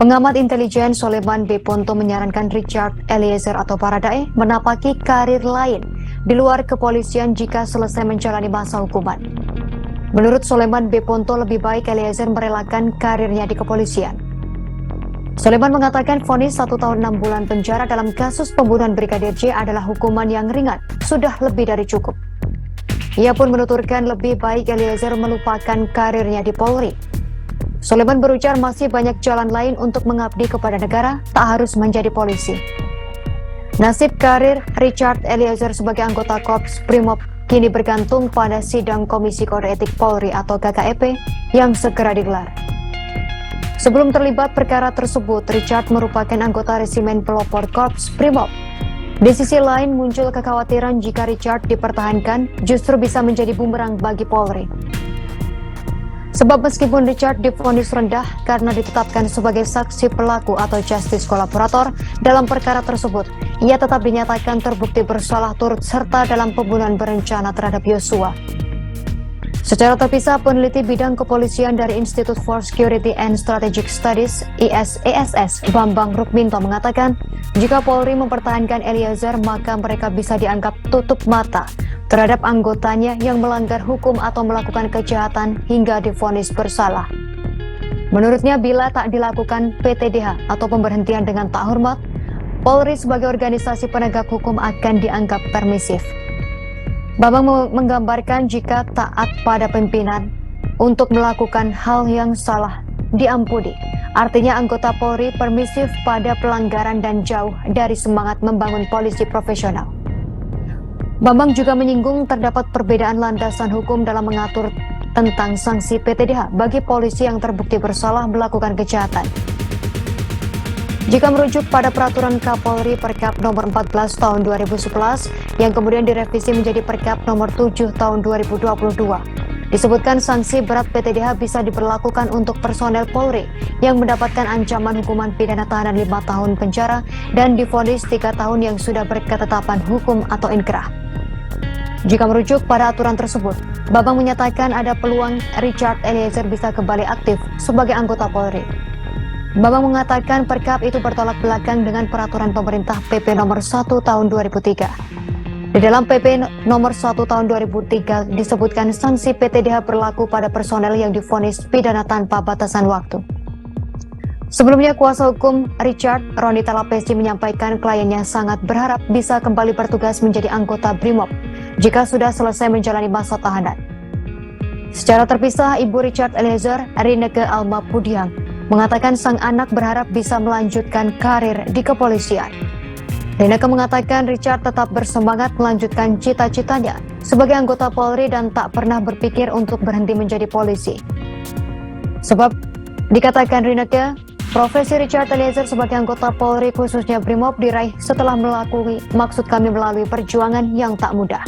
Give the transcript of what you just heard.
Pengamat intelijen Soleman B. Ponto menyarankan Richard Eliezer atau Baradae menapaki karir lain di luar kepolisian jika selesai menjalani masa hukuman. Menurut Soleman B. Ponto, lebih baik Eliezer merelakan karirnya di kepolisian. Soleman mengatakan vonis 1 tahun 6 bulan penjara dalam kasus pembunuhan Brigadir J adalah hukuman yang ringan, sudah lebih dari cukup. Ia pun menuturkan lebih baik Eliezer melupakan karirnya di Polri. Soleman berujar masih banyak jalan lain untuk mengabdi kepada negara, tak harus menjadi polisi. Nasib karir Richard Eliezer sebagai anggota Korps Brimob kini bergantung pada sidang Komisi Kode Etik Polri atau KKEP yang segera digelar. Sebelum terlibat perkara tersebut, Richard merupakan anggota resimen pelopor Korps Brimob. Di sisi lain, muncul kekhawatiran jika Richard dipertahankan justru bisa menjadi bumerang bagi Polri. Sebab meskipun Richard divonis rendah karena ditetapkan sebagai saksi pelaku atau justice kolaborator dalam perkara tersebut, ia tetap dinyatakan terbukti bersalah turut serta dalam pembunuhan berencana terhadap Yosua. Secara terpisah, peneliti bidang kepolisian dari Institute for Security and Strategic Studies (ISESS) Bambang Rukminto mengatakan, jika Polri mempertahankan Eliezer, maka mereka bisa dianggap tutup mata terhadap anggotanya yang melanggar hukum atau melakukan kejahatan hingga divonis bersalah. Menurutnya, bila tak dilakukan PTDH atau pemberhentian dengan tak hormat, Polri sebagai organisasi penegak hukum akan dianggap permisif. Bambang menggambarkan jika taat pada pimpinan untuk melakukan hal yang salah diampuni, artinya anggota Polri permisif pada pelanggaran dan jauh dari semangat membangun polisi profesional. Bambang juga menyinggung terdapat perbedaan landasan hukum dalam mengatur tentang sanksi PTDH bagi polisi yang terbukti bersalah melakukan kejahatan. Jika merujuk pada peraturan Kapolri Perkap nomor 14 tahun 2011 yang kemudian direvisi menjadi Perkap nomor 7 tahun 2022, disebutkan sanksi berat PTDH bisa diberlakukan untuk personel Polri yang mendapatkan ancaman hukuman pidana tahanan 5 tahun penjara dan divonis 3 tahun yang sudah berketetapan hukum atau inkrah. Jika merujuk pada aturan tersebut, Bambang menyatakan ada peluang Richard Eliezer bisa kembali aktif sebagai anggota Polri. Bambang mengatakan perkap itu bertolak belakang dengan peraturan pemerintah PP nomor 1 tahun 2003. Di dalam PP nomor 1 tahun 2003 disebutkan sanksi PTDH berlaku pada personel yang divonis pidana tanpa batasan waktu. Sebelumnya, kuasa hukum Richard, Roni Talapesi, menyampaikan kliennya sangat berharap bisa kembali bertugas menjadi anggota Brimob jika sudah selesai menjalani masa tahanan. Secara terpisah, Ibu Richard Eliezer, Rineke Alma Pudiang, mengatakan sang anak berharap bisa melanjutkan karir di kepolisian. Rineke mengatakan Richard tetap bersemangat melanjutkan cita-citanya sebagai anggota Polri dan tak pernah berpikir untuk berhenti menjadi polisi. Sebab, dikatakan Rineke, profesi Richard Eliezer sebagai anggota Polri khususnya Brimob diraih setelah melalui perjuangan yang tak mudah.